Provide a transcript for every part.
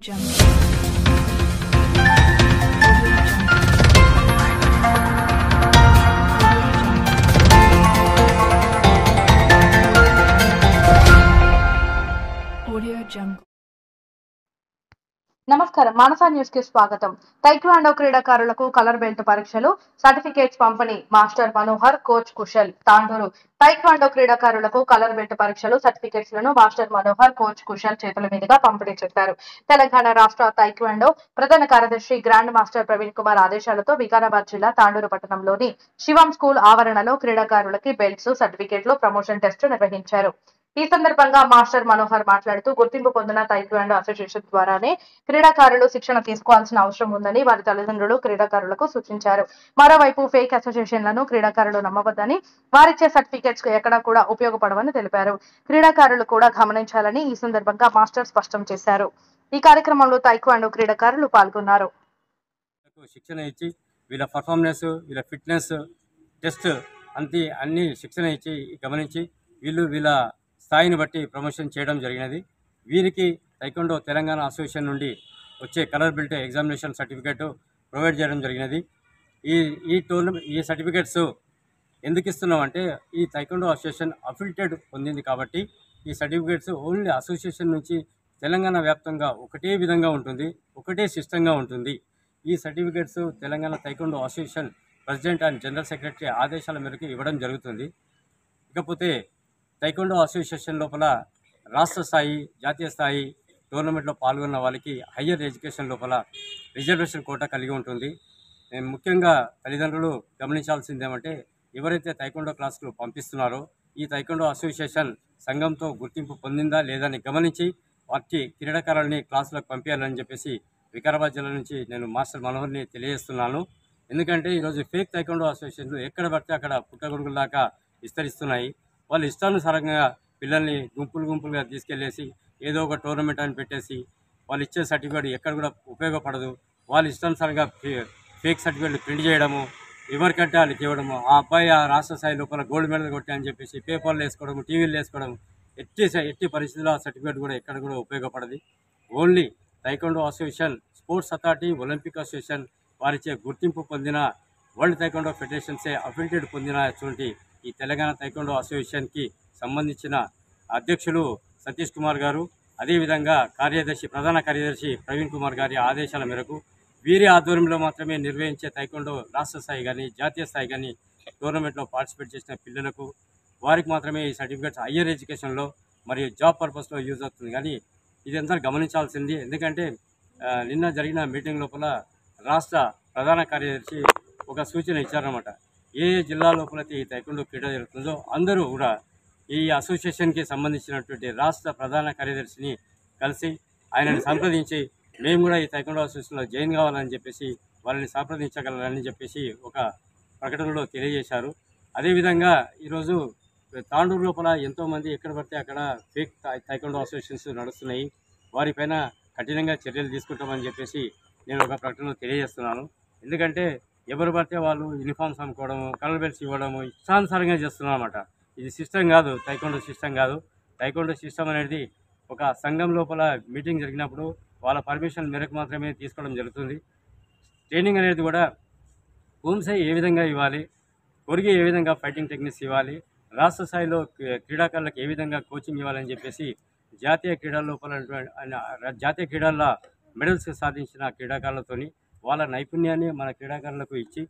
Jungle. Audio Jungle. నమస్కారం మానస news కి స్వాగతం. తైక్వాండో క్రీడాకారులకు కలర్ బెల్ట్ పరీక్షలు, సర్టిఫికేట్స్ పంపిణీ. Master Manohar, coach Kushal, Tandur. Taekwondo క్రీడాకారులకు కలర్ బెల్ట్ పరీక్షలు, సర్టిఫికేట్స్ లను మాస్టర్ మనోహర్, కోచ్ కుశల్ చేతుల మీదుగా పంపిణీ చేశారు. తెలంగాణ రాష్ట్ర తైక్వాండో ప్రధాన కార్యదర్శి గ్రాండ్ మాస్టర్ ప్రవీణ్ కుమార్ ఆదేశాలతో వికారాబాద్ జిల్లా తాండూరు పట్టణంలోని శివం స్కూల్ ఆవరణలో క్రీడాకారులకి బెల్ట్స్, సర్టిఫికేట్లు, ప్రమోషన్ టెస్ట్ నిర్వహించారు. ఈ సందర్భంగా మాస్టర్ మనోహర్ మాట్లాడుతూ గుర్తింపు పొందిన తైక్వాండో అసోసియేషన్ ద్వారానే క్రీడాకారులు శిక్షణ తీసుకోవాల్సిన అవసరం ఉందని వారి తల్లిదండ్రులు క్రీడాకారులకు సూచించారు. మరోవైపు ఫేక్ అసోసియేషన్లను క్రీడాకారులు నమ్మవద్దని, వారిచ్చే సర్టిఫికేట్స్ ఎక్కడా కూడా ఉపయోగపడవని తెలిపారు. క్రీడాకారులు కూడా గమనించాలని ఈ సందర్భంగా మాస్టర్ స్పష్టం చేశారు. ఈ కార్యక్రమంలో తైక్వాండో క్రీడాకారులు పాల్గొన్నారు. శిక్షణ ఇచ్చి వీళ్ళ పర్ఫార్మెన్స్, వీళ్ళ ఫిట్నెస్ టెస్ట్ అన్ని శిక్షణ ఇచ్చి గమనించి వీళ్ళ స్థాయిని బట్టి ప్రమోషన్ చేయడం జరిగినది. వీరికి తైక్వాండో తెలంగాణ అసోసియేషన్ నుండి వచ్చే colour belt examination certificate provide చేయడం జరిగినది. ఈ సర్టిఫికేట్స్ ఎందుకు ఇస్తున్నామంటే ఈ తైక్వాండో అసోసియేషన్ అఫిలియేటెడ్ పొందింది కాబట్టి ఈ సర్టిఫికేట్స్ ఓన్లీ అసోసియేషన్ నుంచి తెలంగాణ వ్యాప్తంగా ఒకటే విధంగా ఉంటుంది, ఒకటే సిస్టంగా ఉంటుంది. ఈ certificates Telangana taekwondo association president and general secretary ఆదేశాల మేరకు ఇవ్వడం జరుగుతుంది. ఇకపోతే తైక్వాండో అసోసియేషన్ లోపల రాష్ట్ర స్థాయి, జాతీయ స్థాయి టోర్నమెంట్లో పాల్గొన్న వాళ్ళకి హయ్యర్ ఎడ్యుకేషన్ లోపల రిజర్వేషన్ కోటా కలిగి ఉంటుంది. ముఖ్యంగా తల్లిదండ్రులు గమనించాల్సింది ఏమంటే ఎవరైతే తైక్వాండో క్లాసులు పంపిస్తున్నారో ఈ తైక్వాండో అసోసియేషన్ సంఘంతో గుర్తింపు పొందిందా లేదని గమనించి వారికి క్రీడాకారులని క్లాసులకు పంపించాలని చెప్పేసి వికారాబాద్ జిల్లా నుంచి నేను మాస్టర్ మనోహర్ని తెలియజేస్తున్నాను. ఎందుకంటే ఈరోజు ఫేక్ తైక్వాండో అసోసియేషన్లు ఎక్కడ పడితే అక్కడ పుట్టగొడుగుల దాకా విస్తరిస్తున్నాయి. వాళ్ళు ఇష్టానుసారంగా పిల్లల్ని గుంపులుగా తీసుకెళ్లేసి ఏదో ఒక టోర్నమెంట్ అని పెట్టేసి వాళ్ళు ఇచ్చే సర్టిఫికేట్ ఎక్కడ కూడా ఉపయోగపడదు. వాళ్ళు ఇష్టానుసారంగా ఫేక్ సర్టిఫికేట్లు ప్రింట్ చేయడము, ఎవరికంటే వాళ్ళకి ఇవ్వడము, ఆ అబ్బాయి ఆ రాష్ట్ర స్థాయి లోపల గోల్డ్ మెడల్ కొట్టా అని చెప్పేసి పేపర్లు వేసుకోవడము, టీవీలు వేసుకోవడం, ఎట్టి పరిస్థితుల్లో ఆ సర్టిఫికేట్ కూడా ఎక్కడ కూడా ఉపయోగపడదు. Only taekwondo association, sports authority, Olympic association వారిచే గుర్తింపు పొందిన వరల్డ్ తైక్వాండో ఫెడరేషన్సే అఫిలియేటెడ్ పొందినటువంటి ఈ తెలంగాణ తైక్వాండో అసోసియేషన్కి సంబంధించిన అధ్యక్షులు సతీష్ కుమార్ గారు, అదేవిధంగా ప్రధాన కార్యదర్శి ప్రవీణ్ కుమార్ గారి ఆదేశాల మేరకు వీరి ఆధ్వర్యంలో మాత్రమే నిర్వహించే తైక్వాండో రాష్ట్ర స్థాయి కానీ జాతీయ స్థాయి కానీ టోర్నమెంట్లో పార్టిసిపేట్ చేసిన పిల్లలకు వారికి మాత్రమే ఈ సర్టిఫికేట్స్ హయ్యర్ ఎడ్యుకేషన్లో మరియు జాబ్ పర్పస్లో యూజ్ అవుతుంది. కానీ ఇదంతా గమనించాల్సింది. ఎందుకంటే నిన్న జరిగిన మీటింగ్ లోపల రాష్ట్ర ప్రధాన కార్యదర్శి ఒక సూచన ఇచ్చారన్నమాట. ఏ జిల్లా లోపలైతే ఈ తైక్వాండో క్రీడ జరుగుతుందో అందరూ కూడా ఈ అసోసియేషన్కి సంబంధించినటువంటి రాష్ట్ర ప్రధాన కార్యదర్శిని కలిసి ఆయనని సంప్రదించి మేము కూడా ఈ తైక్వాండో అసోసియేషన్లో జాయిన్ కావాలని చెప్పేసి వాళ్ళని సంప్రదించగలరని చెప్పేసి ఒక ప్రకటనలో తెలియజేశారు. అదేవిధంగా ఈరోజు తాండూరు లోపల ఎంతోమంది ఎక్కడ పడితే అక్కడ ఫేక్ తైక్వాండో అసోసియేషన్స్ నడుస్తున్నాయి. వారిపైన కఠినంగా చర్యలు తీసుకుంటామని చెప్పేసి నేను ఒక ప్రకటనలో తెలియజేస్తున్నాను. ఎందుకంటే ఎవరు పడితే వాళ్ళు యూనిఫామ్స్ అమ్ముకోవడము, కలర్ బెల్ట్స్ ఇవ్వడము ఇష్టానుసారంగా చేస్తున్నారు అన్నమాట. ఇది సిస్టమ్ కాదు, తైక్వాండో సిస్టమ్ కాదు. తైక్వాండో సిస్టమ్ అనేది ఒక సంఘం లోపల మీటింగ్ జరిగినప్పుడు వాళ్ళ పర్మిషన్ మేరకు మాత్రమే తీసుకోవడం జరుగుతుంది. ట్రైనింగ్ అనేది కూడా హోమ్సై ఏ విధంగా ఇవ్వాలి, కొరిగి ఏ విధంగా ఫైటింగ్ టెక్నిక్స్ ఇవ్వాలి, రాష్ట్ర స్థాయిలో క్రీడాకారులకు ఏ విధంగా కోచింగ్ ఇవ్వాలని చెప్పేసి జాతీయ క్రీడల్లో మెడల్స్ సాధించిన క్రీడాకారులతోని వాళ్ళ నైపుణ్యాన్ని మన క్రీడాకారులకు ఇచ్చి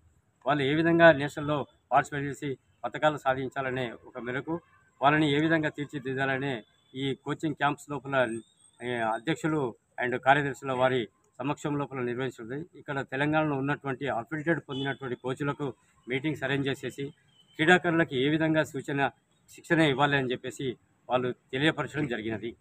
వాళ్ళు ఏ విధంగా నేషనల్లో పార్టిసిపేట్ చేసి పథకాలు సాధించాలనే ఒక మేరకు వాళ్ళని ఏ విధంగా తీర్చిదిద్దాలనే ఈ కోచింగ్ క్యాంప్స్ లోపల అధ్యక్షులు అండ్ కార్యదర్శుల వారి సమక్షం లోపల నిర్వహిస్తుంది. ఇక్కడ తెలంగాణలో ఉన్నటువంటి అఫిలియేటెడ్ పొందినటువంటి కోచ్లకు మీటింగ్స్ అరేంజ్ చేసేసి క్రీడాకారులకు ఏ విధంగా శిక్షణ ఇవ్వాలి అని చెప్పేసి వాళ్ళు తెలియపరచడం జరిగినది.